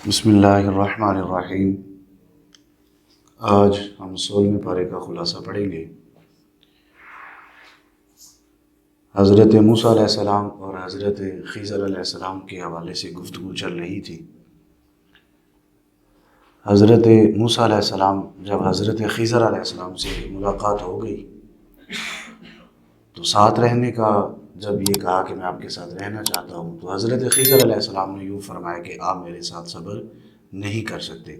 بسم اللہ الرحمن الرحیم۔ آج ہم 16ویں پارے کا خلاصہ پڑھیں گے۔ حضرت موسیٰ علیہ السلام اور حضرت خضر علیہ السلام کے حوالے سے گفتگو چل رہی تھی۔ حضرت موسیٰ علیہ السلام جب حضرت خضر علیہ السلام سے ملاقات ہو گئی تو ساتھ رہنے کا جب یہ کہا کہ میں آپ کے ساتھ رہنا چاہتا ہوں، تو حضرت خضر علیہ السلام نے یوں فرمایا کہ آپ میرے ساتھ صبر نہیں کر سکتے۔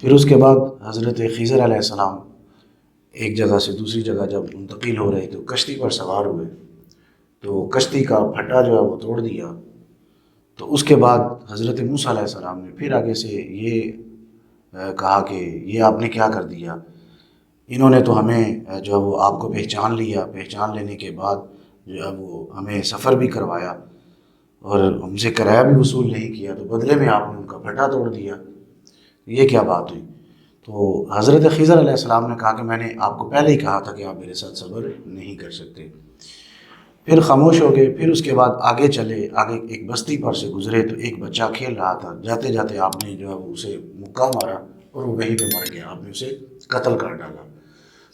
پھر اس کے بعد حضرت خضر علیہ السلام ایک جگہ سے دوسری جگہ جب منتقل ہو رہے تو کشتی پر سوار ہوئے تو کشتی کا پھٹا جو ہے وہ توڑ دیا۔ تو اس کے بعد حضرت موسیٰ علیہ السلام نے پھر آگے سے یہ کہا کہ یہ آپ نے کیا کر دیا، انہوں نے تو ہمیں جو ہے وہ آپ کو پہچان لیا، پہچان لینے کے بعد جو ہے وہ ہمیں سفر بھی کروایا اور ہم سے کرایہ بھی وصول نہیں کیا، تو بدلے میں آپ نے ان کا پھٹا توڑ دیا، یہ کیا بات ہوئی؟ تو حضرت خضر علیہ السلام نے کہا کہ میں نے آپ کو پہلے ہی کہا تھا کہ آپ میرے ساتھ صبر نہیں کر سکتے۔ پھر خاموش ہو گئے۔ پھر اس کے بعد آگے چلے، آگے ایک بستی پر سے گزرے تو ایک بچہ کھیل رہا تھا، جاتے جاتے آپ نے جو ہے وہ اسے مکہ مارا اور وہ وہیں پہ مر گیا، آپ نے اسے قتل کر ڈالا۔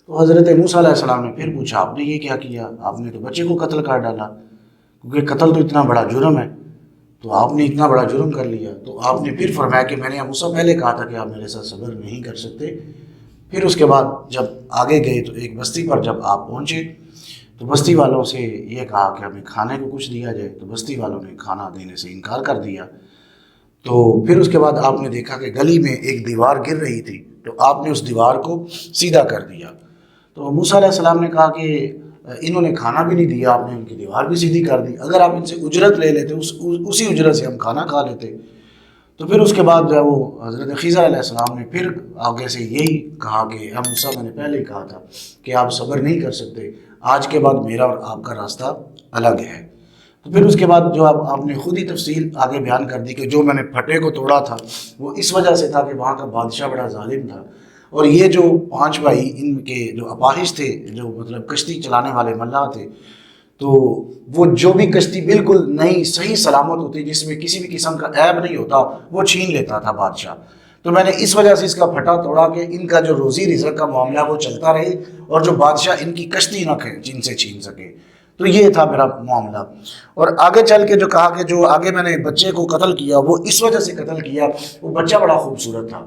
تو حضرت موسیٰ علیہ السلام نے پھر پوچھا آپ نے یہ کیا کیا؟ آپ نے تو بچے کو قتل کر ڈالا، کیونکہ قتل تو اتنا بڑا جرم ہے، تو آپ نے اتنا بڑا جرم کر لیا۔ تو آپ نے پھر فرمایا کہ میں نے موسیٰ پہلے کہا تھا کہ آپ میرے ساتھ صبر نہیں کر سکتے۔ پھر اس کے بعد جب آگے گئے تو ایک بستی پر جب آپ پہنچے تو بستی والوں سے یہ کہا کہ ہمیں کھانے کو کچھ دیا جائے، تو بستی والوں نے کھانا دینے سے انکار کر دیا۔ تو پھر اس کے بعد آپ نے دیکھا کہ گلی میں ایک دیوار گر رہی تھی، تو آپ نے اس دیوار کو سیدھا کر دیا۔ تو موسیٰ علیہ السلام نے کہا کہ انہوں نے کھانا بھی نہیں دیا، آپ نے ان کی دیوار بھی سیدھی کر دی، اگر آپ ان سے اجرت لے لیتے اسی اجرت سے ہم کھانا کھا لیتے۔ تو پھر اس کے بعد جو ہے وہ حضرت خضر علیہ السلام نے پھر آگے سے یہی کہا کہ اے موسیٰ میں نے پہلے ہی کہا تھا کہ آپ صبر نہیں کر سکتے، آج کے بعد میرا اور آپ کا راستہ الگ ہے۔ تو پھر اس کے بعد جو آپ نے خود ہی تفصیل آگے بیان کر دی کہ جو میں نے پھٹے کو توڑا تھا وہ اس وجہ سے تھا کہ وہاں کا بادشاہ بڑا ظالم تھا، اور یہ جو 5 بھائی ان کے جو اپاہج تھے، جو مطلب کشتی چلانے والے ملاح تھے، تو وہ جو بھی کشتی بالکل نئی صحیح سلامت ہوتی جس میں کسی بھی قسم کا عیب نہیں ہوتا وہ چھین لیتا تھا بادشاہ۔ تو میں نے اس وجہ سے اس کا پھٹا توڑا کہ ان کا جو روزی رزق کا معاملہ وہ چلتا رہے اور جو بادشاہ ان کی کشتی نہ جن سے چھین سکے۔ تو یہ تھا میرا معاملہ۔ اور آگے چل کے جو کہا کہ جو آگے میں نے بچے کو قتل کیا وہ اس وجہ سے قتل کیا، وہ بچہ بڑا خوبصورت تھا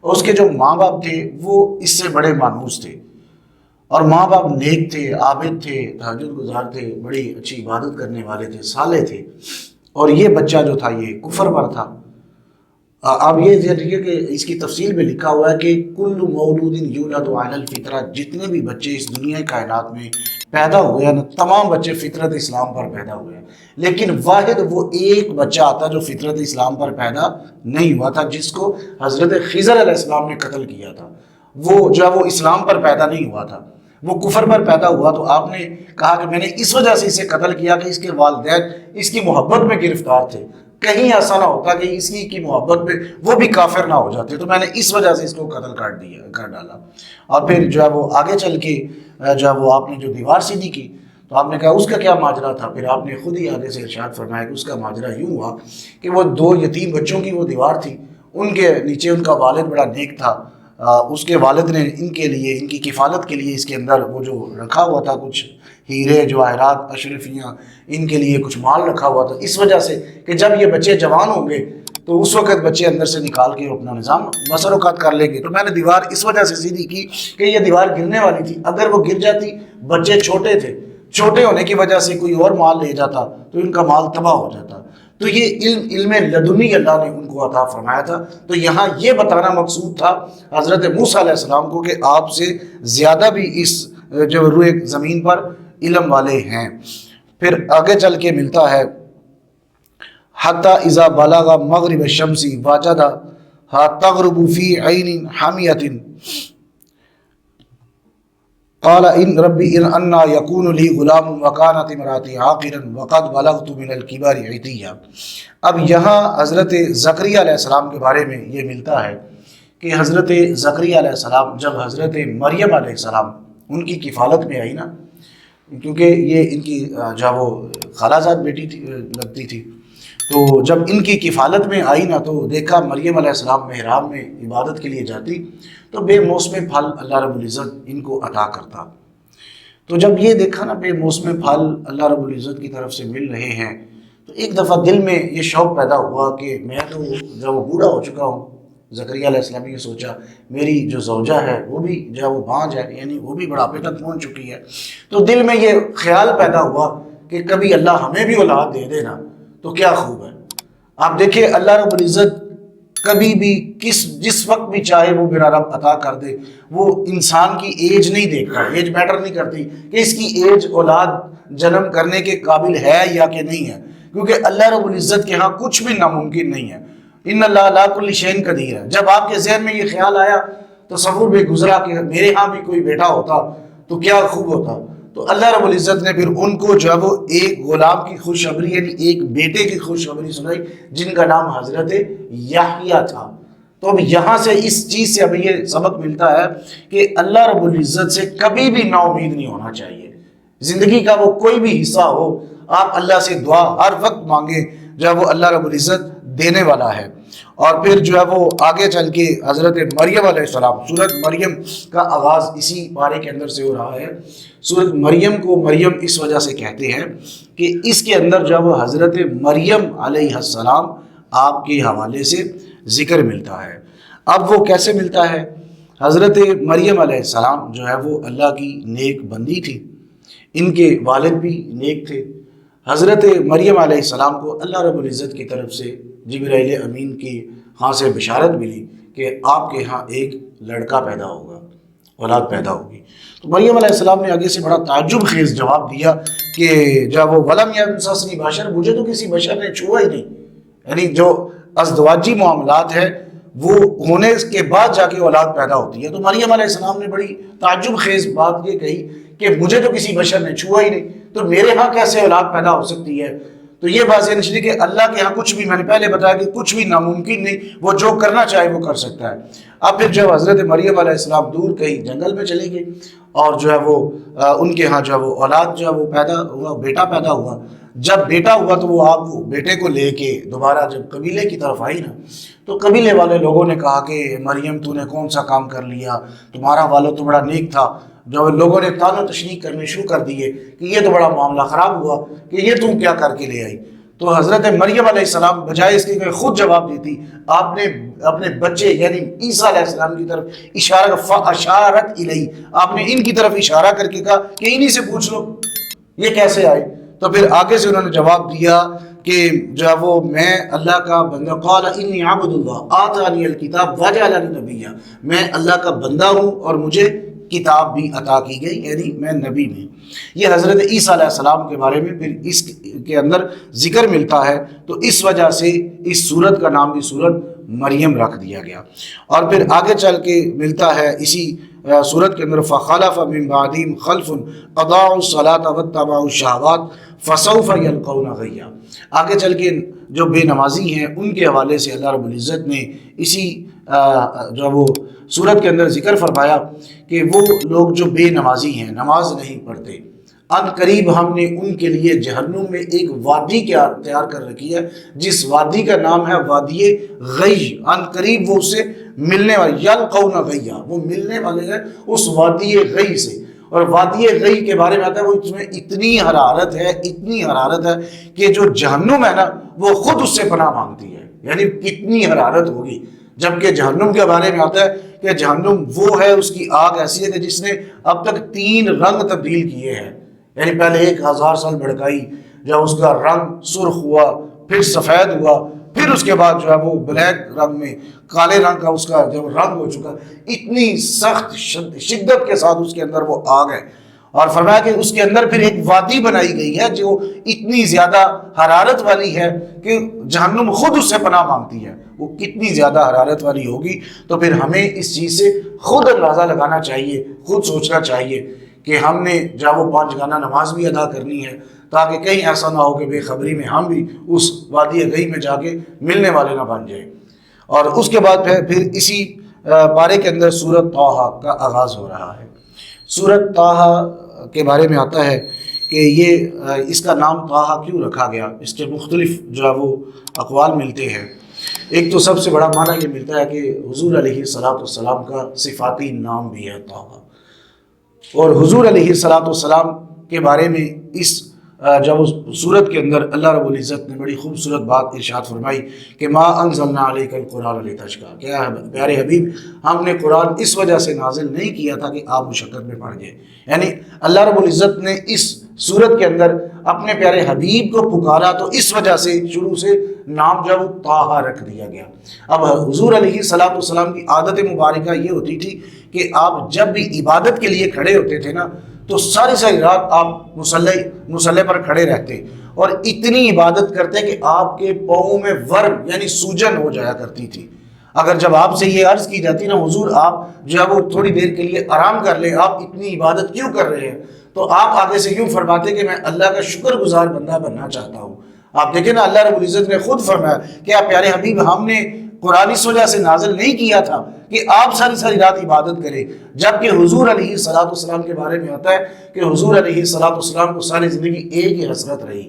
اور اس کے جو ماں باپ تھے وہ اس سے بڑے مانوس تھے، اور ماں باپ نیک تھے، عابد تھے، تہجد گزار تھے، بڑی اچھی عبادت کرنے والے تھے، صالح تھے، اور یہ بچہ جو تھا یہ کفر پر تھا۔ اب یہ دیکھیے کہ اس کی تفصیل میں لکھا ہوا ہے کہ کل مولود یولد علی الفطرہ، جتنے بھی بچے اس دنیا کائنات میں پیدا ہوئے ہیں تمام بچے فطرت اسلام پر پیدا ہوئے ہیں، لیکن واحد وہ ایک بچہ آتا جو فطرت اسلام پر پیدا نہیں ہوا تھا، جس کو حضرت خضر علیہ السلام نے قتل کیا تھا۔ وہ جو ہے وہ اسلام پر پیدا نہیں ہوا تھا، وہ کفر پر پیدا ہوا۔ تو آپ نے کہا کہ میں نے اس وجہ سے اسے قتل کیا کہ اس کے والدین اس کی محبت میں گرفتار تھے، کہیں ایسا نہ ہوتا کہ اس کی محبت میں وہ بھی کافر نہ ہو جاتے، تو میں نے اس وجہ سے اس کو قتل کر ڈالا۔ اور پھر جو ہے وہ آگے چل کے جو ہے وہ آپ نے جو دیوار سیدھی کی تو آپ نے کہا اس کا کیا ماجرا تھا؟ پھر آپ نے خود ہی آگے سے ارشاد فرمایا کہ اس کا ماجرا یوں ہوا کہ وہ 2 یتیم بچوں کی وہ دیوار تھی، ان کے نیچے ان کا والد بڑا نیک تھا، اس کے والد نے ان کے لیے، ان کی کفالت کے لیے اس کے اندر وہ جو رکھا ہوا تھا کچھ ہیرے جواہرات اشرفیاں، ان کے لیے کچھ مال رکھا ہوا تھا، اس وجہ سے کہ جب یہ بچے جوان ہوں گے تو اس وقت بچے اندر سے نکال کے اپنا نظام بسر اوقات کر لیں گے۔ تو میں نے دیوار اس وجہ سے سیدھی کی کہ یہ دیوار گرنے والی تھی، اگر وہ گر جاتی، بچے چھوٹے تھے، چھوٹے ہونے کی وجہ سے کوئی اور مال لے جاتا تو ان کا مال تباہ ہو جاتا۔ تو یہ علم لدنی اللہ نے ان کو عطا فرمایا تھا۔ تو یہاں یہ بتانا مقصود تھا حضرت موسیٰ علیہ السلام کو کہ آپ سے زیادہ بھی اس جو روئے زمین پر علم والے ہیں۔ پھر آگے چل کے ملتا ہے حتی اذا بلغ مغرب الشمس وجدها تغرب فی عین حامیۃ قال ان ربی انا یکون لی غلام وکانت امراتی عاقرا وقد بلغت من الکبر عتیہ۔ اب یہاں حضرت زکریا علیہ السلام کے بارے میں یہ ملتا ہے کہ حضرت زکریا علیہ السلام جب حضرت مریم علیہ السلام ان کی کفالت میں آئی نا، کیونکہ یہ ان کی جو وہ خالازاد بیٹی تھی لگتی تھی. تو جب ان کی کفالت میں آئی نا تو دیکھا مریم علیہ السلام محراب میں عبادت کے لیے جاتی تو بے موسم پھل اللہ رب العزت ان کو عطا کرتا. تو جب یہ دیکھا نا بے موسم پھل اللہ رب العزت کی طرف سے مل رہے ہیں تو ایک دفعہ دل میں یہ شوق پیدا ہوا کہ میں تو جب وہ بوڑھا ہو چکا ہوں. زکریا علیہ السلام نے سوچا میری جو زوجہ ہے وہ بھی جو ہے وہ بانجھ ہے، یعنی وہ بھی بڑھاپے تک پہنچ چکی ہے. تو دل میں یہ خیال پیدا ہوا کہ کبھی اللہ ہمیں بھی اولاد دے دے نا تو کیا خوب ہے. آپ دیکھیں اللہ رب العزت کبھی بھی جس وقت بھی چاہے وہ میرا رب عطا کر دے. وہ انسان کی ایج نہیں دیکھتا، ایج میٹر نہیں کرتی کہ اس کی ایج اولاد جنم کرنے کے قابل ہے یا کہ نہیں ہے، کیونکہ اللہ رب العزت کے ہاں کچھ بھی ناممکن نہیں ہے. ان اللہ علی کل شیء قدیر ہے. جب آپ کے ذہن میں یہ خیال آیا تصور میں گزرا کہ میرے ہاں بھی کوئی بیٹا ہوتا تو کیا خوب ہوتا. تو اللہ رب العزت نے پھر ان کو جو ہے وہ ایک غلام کی خوشخبری یعنی ایک بیٹے کی خوشخبری سنائی جن کا نام حضرت یحییٰ تھا. تو اب یہاں سے اس چیز سے ہمیں یہ سبق ملتا ہے کہ اللہ رب العزت سے کبھی بھی نا امید نہیں ہونا چاہیے. زندگی کا وہ کوئی بھی حصہ ہو آپ اللہ سے دعا ہر وقت مانگیں، جو ہے وہ اللہ رب العزت دینے والا ہے. اور پھر جو ہے وہ آگے چل کے حضرت مریم علیہ السلام، سورۃ مریم کا آغاز اسی پارے کے اندر سے ہو رہا ہے. سورۃ مریم کو مریم اس وجہ سے کہتے ہیں کہ اس کے اندر جو ہے وہ حضرت مریم علیہ السلام آپ کے حوالے سے ذکر ملتا ہے. اب وہ کیسے ملتا ہے؟ حضرت مریم علیہ السلام جو ہے وہ اللہ کی نیک بندی تھی، ان کے والد بھی نیک تھے. حضرت مریم علیہ السلام کو اللہ رب العزت کی طرف سے جبرائیل امین کی ہاں سے بشارت ملی کہ آپ کے ہاں ایک لڑکا پیدا ہوگا، اولاد پیدا ہوگی. تو مریم علیہ السلام نے آگے سے بڑا تعجب خیز جواب دیا کہ جب وہ ولم یمسسنی بشر، مجھے تو کسی بشر نے چھوا ہی نہیں. یعنی جو ازدواجی معاملات ہے وہ ہونے کے بعد جا کے اولاد پیدا ہوتی ہے. تو مریم علیہ السلام نے بڑی تعجب خیز بات یہ کہی کہ مجھے تو کسی بشر نے چھوا ہی نہیں، تو میرے ہاں کیسے اولاد پیدا ہو سکتی ہے. تو یہ بات یہ نشری کہ اللہ کے ہاں کچھ بھی، میں نے پہلے بتایا کہ کچھ بھی ناممکن نہیں، وہ جو کرنا چاہے وہ کر سکتا ہے. اب پھر جب حضرت مریم علیہ السلام دور کہیں جنگل میں چلے گئے اور جو ہے وہ ان کے ہاں جو ہے وہ اولاد جو ہے وہ پیدا ہوا، بیٹا پیدا ہوا. جب بیٹا ہوا تو وہ آپ بیٹے کو لے کے دوبارہ جب قبیلے کی طرف آئی نا تو قبیلے والے لوگوں نے کہا کہ مریم تو نے کون سا کام کر لیا، تمہارا والد تو بڑا نیک تھا. جو لوگوں نے تان و تشنیع کرنے شروع کر دیے کہ یہ تو بڑا معاملہ خراب ہوا کہ یہ تم کیا کر کے لے آئی. تو حضرت مریم علیہ السلام بجائے اس کے کہ خود جواب دیتی، آپ نے اپنے بچے یعنی عیسیٰ علیہ السلام کی طرف اشارہ فاشارت الیہ، آپ نے ان کی طرف اشارہ کر کے کہا کہ انہی سے پوچھ لو یہ کیسے آئے. تو پھر آگے سے انہوں نے جواب دیا کہ جو ہے وہ میں اللہ کا بندہ، قال انی عبد اللہ آتانی الکتاب وجعلنی نبیا، میں اللہ کا بندہ ہوں اور مجھے کتاب بھی عطا کی گئی، یعنی میں نبی میں. یہ حضرت عیسیٰ علیہ السلام کے بارے میں پھر اس کے اندر ذکر ملتا ہے. تو اس وجہ سے اس سورت کا نام بھی سورت مریم رکھ دیا گیا. اور پھر آگے چل کے ملتا ہے اسی سورت کے اندر فخلف من بعدہم خلف اضاعوا الصلاۃ واتبعوا الشہوات فسوف یلقون غیا. آگے چل کے جو بے نمازی ہیں ان کے حوالے سے اللہ رب العزت نے اسی جو وہ سورت کے اندر ذکر فرمایا کہ وہ لوگ جو بے نمازی ہیں، نماز نہیں پڑھتے، ان قریب ہم نے ان کے لیے جہنم میں ایک وادی تیار کر رکھی ہے جس وادی کا نام ہے وادی غی. ان قریب وہ اسے ملنے والے، یلقون غیا، وہ ملنے والے ہیں اس وادی غی سے. اور وادی غی کے بارے میں آتا ہے وہ اس میں اتنی حرارت ہے کہ جو جہنم ہے نا وہ خود اس سے پناہ مانگتی ہے. یعنی کتنی حرارت ہوگی. جبکہ جہنم کے بارے میں آتا ہے کہ جہنم وہ ہے، اس کی آگ ایسی ہے کہ جس نے اب تک 3 رنگ تبدیل کیے ہیں. یعنی پہلے 1000 سال بھڑکائی، جب اس کا رنگ سرخ ہوا، پھر سفید ہوا، پھر اس کے بعد جو ہے وہ بلیک رنگ میں، کالے رنگ کا اس کا جب رنگ ہو چکا، اتنی سخت شدت کے ساتھ اس کے اندر وہ آگ ہے. اور فرمایا کہ اس کے اندر پھر ایک وادی بنائی گئی ہے جو اتنی زیادہ حرارت والی ہے کہ جہنم خود اس سے پناہ مانگتی ہے. وہ کتنی زیادہ حرارت والی ہوگی. تو پھر ہمیں اس چیز سے خود اندازہ لگانا چاہیے، خود سوچنا چاہیے کہ ہم نے جب وہ 5 گانا نماز بھی ادا کرنی ہے تاکہ کہیں ایسا نہ ہو کہ بے خبری میں ہم بھی اس وادی غی میں جا کے ملنے والے نہ بن جائیں. اور اس کے بعد پھر اسی پارے کے اندر سورۃ طٰہٰ کا آغاز ہو رہا ہے. سورۃ طٰہٰ کے بارے میں آتا ہے کہ یہ اس کا نام طٰہٰ کیوں رکھا گیا، اس کے مختلف جو ہے وہ اقوال ملتے ہیں۔ ایک تو سب سے بڑا معنی یہ ملتا ہے کہ حضور علیہ السلام کا صفاتی نام بھی ہے طٰہٰ، اور حضور علیہ السلام کے بارے میں اس جب اس صورت کے اندر اللہ رب العزت نے بڑی خوبصورت بات ارشاد فرمائی کہ ما انزلنا علیک القرآن لتشقیٰ، کیا ہے پیارے حبیب، ہم نے قرآن اس وجہ سے نازل نہیں کیا تھا کہ آپ مشقت میں پڑ گئے۔ یعنی اللہ رب العزت نے اس صورت کے اندر اپنے پیارے حبیب کو پکارا تو اس وجہ سے شروع سے نام جو طٰہٰ رکھ دیا گیا۔ اب حضور علیہ السلام کی عادت مبارکہ یہ ہوتی تھی کہ آپ جب بھی عبادت کے لیے کھڑے ہوتے تھے نا تو ساری رات آپ مصلی پر کھڑے رہتے اور اتنی عبادت کرتے کہ آپ کے پاؤں میں ورم یعنی سوجن ہو جایا کرتی تھی۔ اگر جب آپ سے یہ عرض کی جاتی نا حضور آپ جو ہے وہ تھوڑی دیر کے لیے آرام کر لیں، آپ اتنی عبادت کیوں کر رہے ہیں، تو آپ آگے سے یوں فرماتے کہ میں اللہ کا شکر گزار بندہ بننا چاہتا ہوں۔ آپ دیکھیں نا اللہ رب العزت نے خود فرمایا کہ آپ پیارے حبیب ہم نے قرآن اس وجہ سے نازل نہیں کیا تھا کہ آپ ساری رات عبادت کریں، جبکہ حضور علیہ السلام کے بارے میں آتا ہے کہ حضور علیہ السلام کو ساری زندگی ایک ہی حسرت رہی۔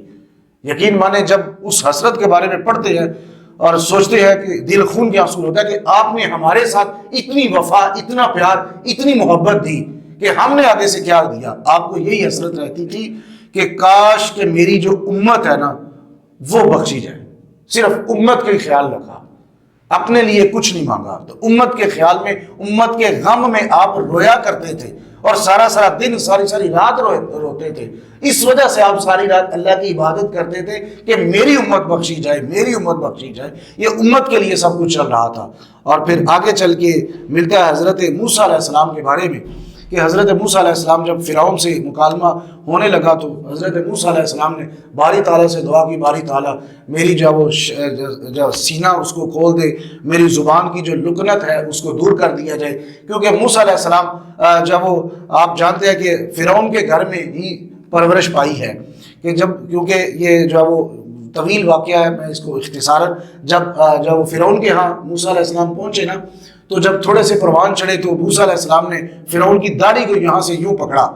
یقین مانے جب اس حسرت کے بارے میں پڑھتے ہیں اور سوچتے ہیں کہ دل خون کے آنسو ہوتا ہے کہ آپ نے ہمارے ساتھ اتنی وفا، اتنا پیار، اتنی محبت دی کہ ہم نے آگے سے کیا دیا۔ آپ کو یہی حسرت رہتی تھی کہ کاش کہ میری جو امت ہے نا وہ بخشی جائے، صرف امت کے خیال رکھا، اپنے لیے کچھ نہیں مانگا۔ تو امت کے خیال میں، امت کے غم میں آپ رویا کرتے تھے اور سارا دن ساری رات روتے تھے۔ اس وجہ سے آپ ساری رات اللہ کی عبادت کرتے تھے کہ میری امت بخشی جائے، میری امت بخشی جائے۔ یہ امت کے لیے سب کچھ چل رہا تھا۔ اور پھر آگے چل کے ملتا ہے حضرت موسیٰ علیہ السلام کے بارے میں کہ حضرت موسیٰ علیہ السلام جب فرعون سے مکالمہ ہونے لگا تو حضرت موسیٰ علیہ السلام نے باری تعالیٰ سے دعا کی، باری تعالیٰ میری جو سینہ اس کو کھول دے، میری زبان کی جو لکنت ہے اس کو دور کر دیا جائے، کیونکہ موسیٰ علیہ السلام جب وہ آپ جانتے ہیں کہ فرعون کے گھر میں ہی پرورش پائی ہے کہ کیونکہ یہ جو ہے وہ طویل واقعہ ہے، میں اس کو اختصاراً جب وہ فرعون کے ہاں موسیٰ علیہ السلام پہنچے نا تو جب تھوڑے سے پروان چڑھے تو موسیٰ علیہ السلام نے فرعون کی داڑھی کو یہاں سے یوں پکڑا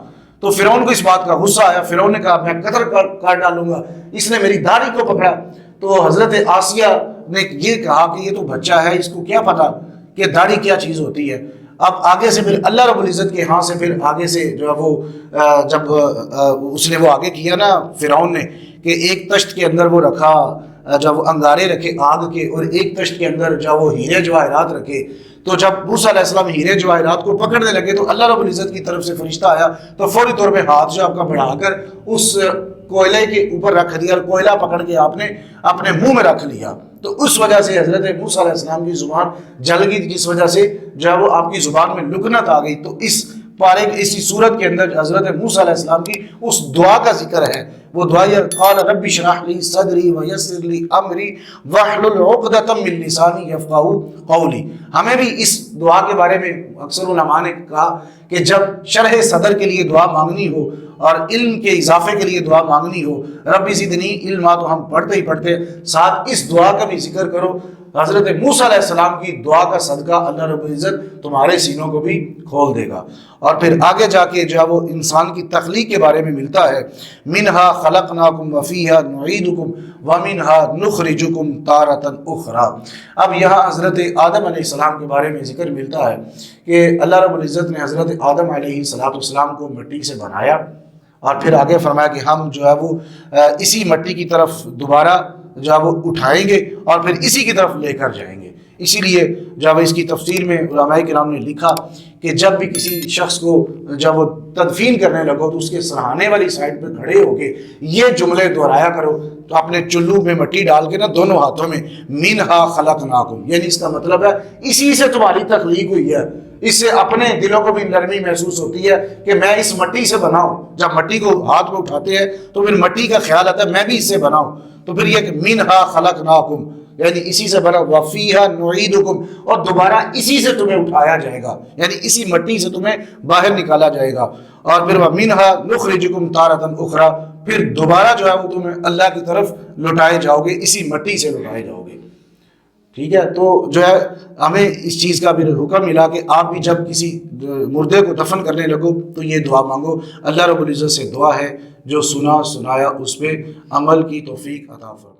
تو فرعون کو اس بات کا غصہ آیا۔ فرعون نے کہا میں قتل کر ڈالوں گا، اس نے میری داڑھی کو پکڑا۔ تو حضرت آسیہ نے یہ کہا کہ یہ تو بچہ ہے، اس کو کیا پتا کہ داڑھی کیا چیز ہوتی ہے۔ اب آگے سے پھر اللہ رب العزت کے ہاں سے پھر آگے سے جو ہے وہ جب اس نے وہ آگے کیا نا فرعون نے کہ ایک تشت کے اندر وہ رکھا جب انگارے رکھے آگ کے، اور ایک تشت کے اندر جب وہ ہیرے جواہرات رکھے، تو جب موسیٰ علیہ السلام ہیرے جواہرات کو پکڑنے لگے تو اللہ رب العزت کی طرف سے فرشتہ آیا تو فوری طور پہ ہاتھ جو آپ کا بڑھا کر اس کوئلے کے اوپر رکھ دیا اور کوئلہ پکڑ کے آپ نے اپنے منہ میں رکھ لیا۔ تو اس وجہ سے حضرت موسیٰ علیہ السلام کی زبان جل گئی، جس وجہ سے جب وہ آپ کی زبان میں لکنت آ گئی۔ تو اس پارے اسی صورت کے اندر حضرت موسیٰ علیہ السلام کی اس دعا کا ذکر ہے۔ وہ دعا یہ قال رب اشرح لی صدری ویسر لی امری واحلل عقدۃ من لسانی یفقہوا قولی۔ ہمیں بھی اس دعا کے بارے میں اکثر علماء نے کہا کہ جب شرح صدر کے لیے دعا مانگنی ہو اور علم کے اضافے کے لیے دعا مانگنی ہو، رب زدنی علما، تو ہم پڑھتے ساتھ اس دعا کا بھی ذکر کرو۔ حضرت موسیٰ علیہ السلام کی دعا کا صدقہ اللہ رب العزت تمہارے سینوں کو بھی کھول دے گا۔ اور پھر آگے جا کے جو وہ انسان کی تخلیق کے بارے میں ملتا ہے، منہا خلقناکم وفیہا نعیدکم ومنہا نخرجکم تارۃ اخری۔ اب یہاں حضرت آدم علیہ السلام کے بارے میں ذکر ملتا ہے کہ اللہ رب العزت نے حضرت آدم علیہ السلام کو مٹی سے بنایا اور پھر آگے فرمایا کہ ہم جو ہے وہ اسی مٹی کی طرف دوبارہ جو ہے وہ اٹھائیں گے اور پھر اسی کی طرف لے کر جائیں گے۔ اسی لیے جب اس کی تفسیر میں علماء کرام نے لکھا کہ جب بھی کسی شخص کو جب وہ تدفین کرنے لگو تو اس کے سرہانے والی سائڈ پہ کھڑے ہو کے یہ جملے دہرایا کرو، تو اپنے چلو میں مٹی ڈال کے نا دونوں ہاتھوں میں منہا خلقناکم، یعنی اس کا مطلب ہے اسی سے تمہاری تخلیق ہوئی ہے۔ اس سے اپنے دلوں کو بھی نرمی محسوس ہوتی ہے کہ میں اس مٹی سے بناؤں۔ جب مٹی کو ہاتھ میں اٹھاتے ہیں تو پھر مٹی کا خیال آتا ہے میں بھی اس سے بناؤں، تو پھر یہ کہ منہا خلقناکم یعنی اسی سے بنا، وفیہا نعیدکم اور دوبارہ اسی سے تمہیں اٹھایا جائے گا، یعنی اسی مٹی سے تمہیں باہر نکالا جائے گا۔ اور پھر ومنہا نخرجکم تارۃ اخری، پھر دوبارہ جو ہے وہ تمہیں اللہ کی طرف لوٹائے جاؤ گے، اسی مٹی سے لوٹائے جاؤ گے۔ ٹھیک ہے، تو جو ہے ہمیں اس چیز کا بھی حکم ملا کہ آپ بھی جب کسی مردے کو دفن کرنے لگو تو یہ دعا مانگو. اللہ رب العزت سے دعا ہے جو سنا سنایا اس پہ عمل کی توفیق عطا فرمائے.